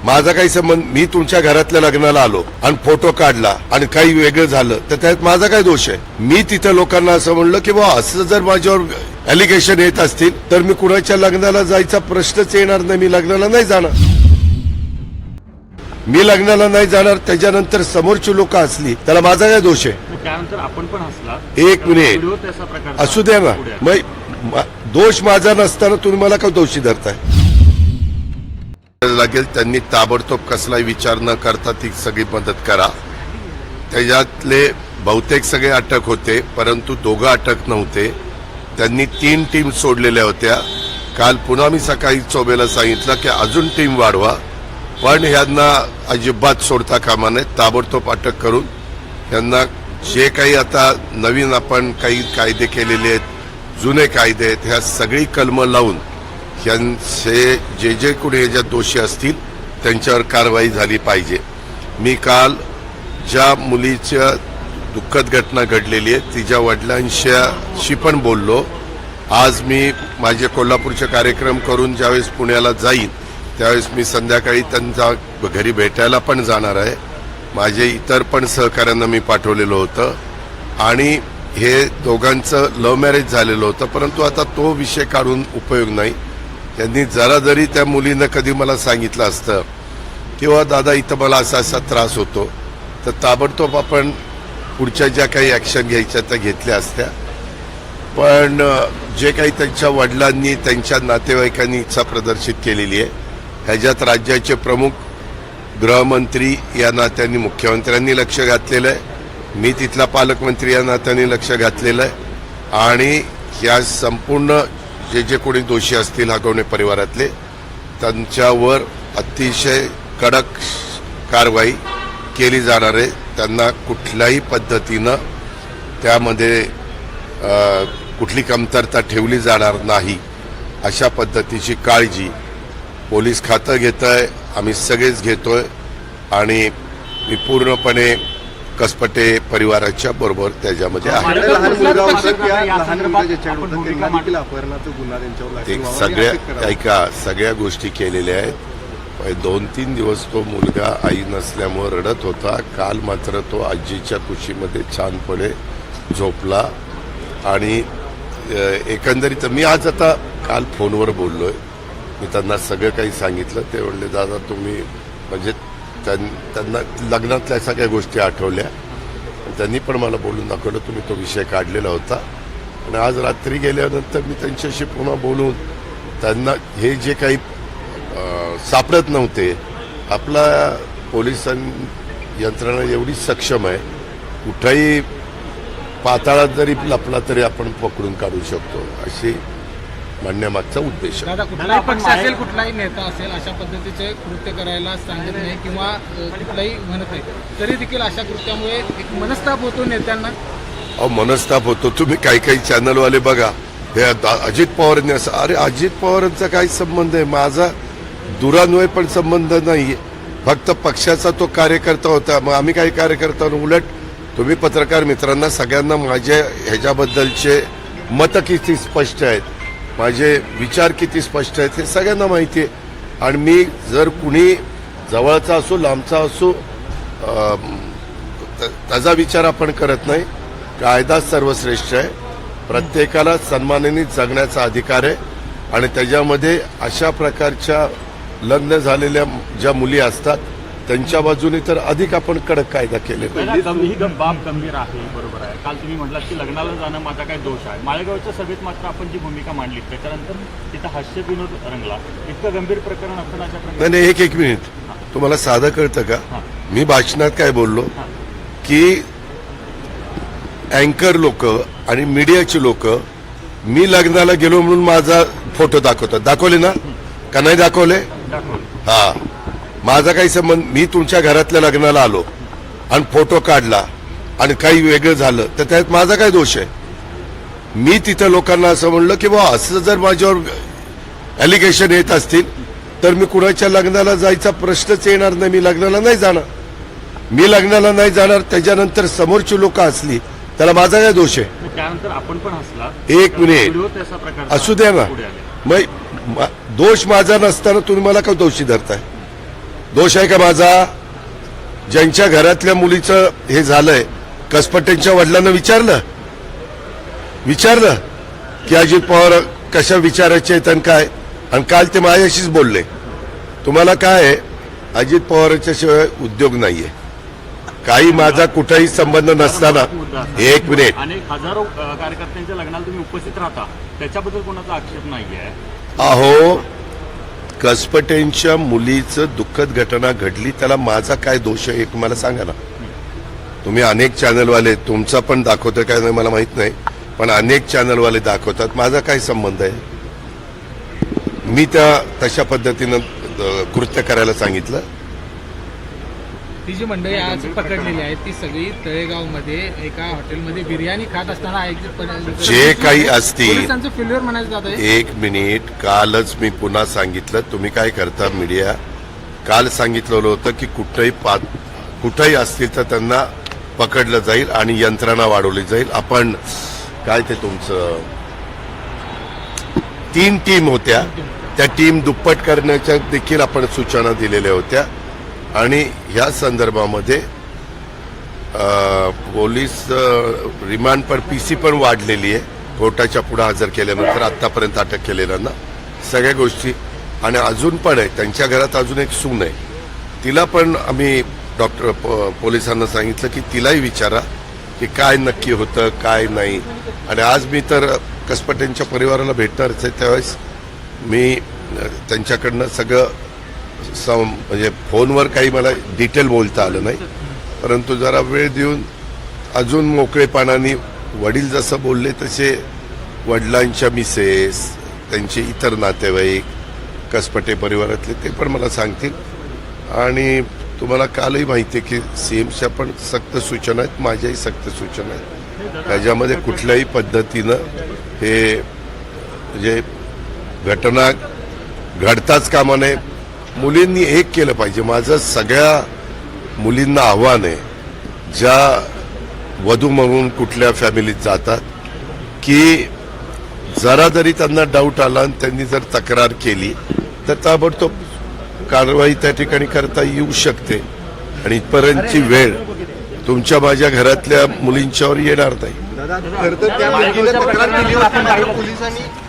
माझा काही संबंध, मी तुमच्या घरातल्या लग्नाला आलो आणि फोटो काढला आणि काही वेगळं झालं तर त्यात माझा काय दोष आहे? मी तिथं लोकांना असं म्हणलं की बाबा असं जर माझ्यावर एलिगेशन येत असतील तर मी कुणाच्या लग्नाला जायचा प्रश्नच येणार नाही, मी लग्नाला नाही जाणार. मी लग्नाला नाही जाणार, त्याच्यानंतर समोरची लोक असली त्याला माझा काय दोष आहे? त्यानंतर आपण पण हसला. एक मिनिट असू द्या ना, मग दोष माझा नसताना तुम्ही मला का दोषी धरताय? लागेल त्यांनी ताबडतोब कसलाही विचार न करता ती सगळी मदत करा. त्याच्यातले बहुतेक सगळे अटक होते, परंतु दोघं अटक नव्हते. त्यांनी 3 टीम सोडलेल्या होत्या. काल पुन्हा मी सकाळी चौबेला सांगितलं की अजून टीम वाढवा, पण ह्यांना अजिबात सोडता कामा नये. ताबडतोब अटक करून यांना जे काही आता नवीन आपण काही कायदे केलेले आहेत, जुने कायदे आहेत, ह्या सगळी कलमं लावून यांचे जे कोणी ह्याच्यात दोषी असतील त्यांच्यावर कारवाई झाली पाहिजे. मी काल ज्या मुलीच्या दुःखद घटना घडलेली आहे तिच्या वडिलांशी पण बोललो. आज मी माझे कोल्हापूरचे कार्यक्रम करून ज्यावेळेस पुण्याला जाईन त्यावेळेस मी संध्याकाळी त्यांच्या घरी भेटायला पण जाणार आहे. माझे इतर पण सहकाऱ्यांना मी पाठवलेलं होतं आणि हे दोघांचं लव्ह मॅरेज झालेलं होतं, परंतु आता तो विषय काढून उपयोग नाही. त्यांनी जरा जरी त्या मुलीनं कधी मला सांगितलं असतं किंवा दादा इथं मला असा असा त्रास होतो, तर ताबडतोब आपण पुढच्या ज्या काही ॲक्शन घ्यायच्या त्या घेतल्या असत्या. पण जे काही त्यांच्या वडिलांनी त्यांच्या नातेवाईकांनी इच्छा प्रदर्शित केलेली आहे, ह्याच्यात राज्याचे प्रमुख गृहमंत्री या नात्याने मुख्यमंत्र्यांनी लक्ष घातलेलं आहे, मी तिथला पालकमंत्री या नात्याने लक्ष घातलेलं आहे आणि या संपूर्ण जे कोणी दोषी असतील हगवणे परिवारातले त्यांच्यावर अतिशय कडक कारवाई केली जाणार आहे. त्यांना कुठल्याही पद्धतीनं त्यामध्ये कुठली कमतरता ठेवली जाणार नाही अशा पद्धतीची काळजी पोलीस खातं घेत आहे, आम्ही सगळेच घेतोय आणि मी पूर्णपणे कसपटे परिवाराच्या बरोबर त्याच्यामध्ये आहे. सगळ्या गोष्टी केलेल्या आहेत. 2-3 दिवस तो मुलगा आई नसल्यामुळे रडत होता. काल मात्र तो आजीच्या कुशीमध्ये छानपणे झोपला आणि एकंदरीत मी आज आता काल फोनवर बोललोय, मी त्यांना सगळं काही सांगितलं. ते म्हणले दादा तुम्ही म्हणजे त्यांना लग्नातल्या सगळ्या गोष्टी आठवल्या. त्यांनी पण मला बोलून दाखवलं तुम्ही तो विषय काढलेला होता आणि आज रात्री गेल्यानंतर मी त्यांच्याशी पुन्हा बोलून त्यांना हे जे काही सापडत नव्हते, आपला पोलीस यंत्रणा एवढी सक्षम आहे, कुठेही पाताळात जरी लपला तरी आपण पकडून काढू शकतो, अशी म्हणण्यामागचा उद्देश आहे. कुठलाही पक्ष असेल, कुठलाही नेता असेल अशा पद्धतीचे कृत्य करायला सांगत नाही किंवा कुठलाही म्हणत नाही, तरी देखील अशा कृत्यामुळे एक मनस्ताप होतो नेत्यांना. मनस्ताप होतो. तुम्ही काही चॅनलवाले बघा, हे अजित पवारांनी असं, अरे अजित पवारांचा काय संबंध आहे? माझा दुरान्वय पण संबंध नाहीये, फक्त पक्षाचा तो कार्यकर्ता होता. मग आम्ही काही कार्यकर्ता, उलट तुम्ही पत्रकार मित्रांना सगळ्यांना माझ्या ह्याच्याबद्दलचे मत किती स्पष्ट आहेत, माझे विचार किती स्पष्ट आहेत हे सगळ्यांना माहिती आहे. आणि मी जर कुणी जवळचा असो लांबचा असो त्याचा विचार आपण करत नाही. कायदा सर्वश्रेष्ठ आहे, प्रत्येकाला सन्मानाने जगण्याचा अधिकार आहे आणि त्याच्यामध्ये अशा प्रकारच्या लग्न झालेल्या ज्या मुली असतात त्यांच्या बाजूने तर अधिक आपण कडक कायदा केलेला. ही बाब गंभीर आहे, बरोबर आहे. काल तुम्ही म्हटलात की लग्नाला जाणं माझा काय दोष आहे. माळेगावच्या सभेत मात्र आपण जी भूमिका मांडली त्याच्यानंतर तिथं हास्य विनोद रंगला. इतकं गंभीर प्रकरण असताना अशा प्रकारे नाही, एक मिनिट, तुम्हाला साधं कळतं का? मी भाषणात काय बोललो की अँकर लोक आणि मीडियाची लोक मी लग्नाला गेलो म्हणून माझा फोटो दाखवतात. दाखवले ना का नाही दाखवले? हा, माझा काही संबंध, मी तुमच्या घरातल्या लग्नाला आलो आणि फोटो काढला आणि काही वेगळं झालं तर त्यात माझा काय दोष आहे? मी तिथं लोकांना असं म्हणलं की बाबा असं जर माझ्यावर एलिगेशन येत असतील तर मी कुणाच्या लग्नाला जायचा प्रश्नच येणार नाही, मी लग्नाला नाही जाणार. मी लग्नाला नाही जाणार, त्याच्यानंतर समोरची लोक असली त्याला माझा काय दोष आहे? त्यानंतर आपण पण हसला. एक मिनिट असू द्या ना, मग दोष माझा नसताना तुम्ही मला का दोषी धरताय? दोष आहे का माझा? ज्यांच्या घरातल्या मुलीचं हे झालंय, कसपटेंच्या वडिलांना विचारलं की अजित पवार कशा विचारायचे आहेत आणि काय, आणि काल ते माझ्याशीच बोलले. तुम्हाला काय आहे, अजित पवारांच्या शिवाय उद्योग नाहीये. काही माझा कुठलाही संबंध नसताना, एक मिनिट, अनेक हजारो कार्यकर्त्यांच्या लग्नाला तुम्ही उपस्थित राहता, त्याच्याबद्दल कोणाचा आक्षेप नाहीये. अहो, कसपटेंच्या मुलीचं दुःखद घटना घडली, त्याला माझा काय दोष आहे एक मला सांगा ना. तुम्ही अनेक चॅनलवाले, तुमचा पण दाखवतं काय नाही मला माहित नाही, पण अनेक चॅनलवाले दाखवतात, माझा काय संबंध आहे? मी त्या तशा पद्धतीनं कृत्य करायला सांगितलं. ती जी मंडळी आज पकडलेली आहे ती सगळी तळेगावमध्ये एका हॉटेलमध्ये बिर्याणी खात असताना जे काही असतील, पोलिसांचं फेल्युअर म्हणायचं जात आहे. एक मिनिट, कालच मी पुन्हा सांगितलं, तुम्ही काय करता मीडिया, काल सांगितलेलं होतं की कुठेही असतील तर त्यांना पकडलं जाईल आणि यंत्रणा वाढवली जाईल. आपण काय ते तुमचं 3 टीम होत्या, त्या टीम दुप्पट करण्याच्या देखील आपण सूचना दिलेल्या होत्या. आणि ह्या संदर्भामध्ये पोलीस रिमांड पर पीसी पण वाढलेली आहे, कोर्टाच्या पुढे हजर केल्यानंतर आतापर्यंत अटक केलेल्यांना सगळ्या गोष्टी. आणि अजून पण आहे, त्यांच्या घरात अजून एक सून आहे, तिला पण आम्ही पोलिसांना सांगितलं की तिलाही विचारा की काय नक्की होतं काय नाही. आणि आज मी तर कसपटेंच्या परिवाराला भेटणारच आहे, त्यावेळेस मी त्यांच्याकडनं सगळं म्हणजे फोनवर काही मला डिटेल बोलता आलं नाही, परंतु जरा वेळ देऊन अजून मोकळेपणाने वडील जसं बोलले तसे वडिलांच्या मिसेस, त्यांचे इतर नातेवाईक, कसपटे परिवारातले ते पण मला सांगतील. आणि तुम्हाला कालही माहिती आहे की सीएमच्या पण सक्त सूचना आहेत, माझ्याही सक्त सूचना आहेत. त्याच्यामध्ये कुठल्याही पद्धतीनं हे म्हणजे घटना घडताच कामा नये. मुलींनी एक केलं पाहिजे. माझं सगळ्या मुलींना आव्हान आहे, ज्या वधू म्हणून कुठल्या फॅमिलीत जातात, की जरा जरी त्यांना डाऊट आला आणि त्यांनी जर तक्रार केली तर ताबडतोब कारवाई त्या ठिकाणी करता येऊ शकते. आणि इथपर्यंतची वेळ तुमच्या माझ्या घरातल्या मुलींच्यावर येणार नाही. खरं तर त्या मुलगीला तक्रार केली होती, मात्र पोलिसांनी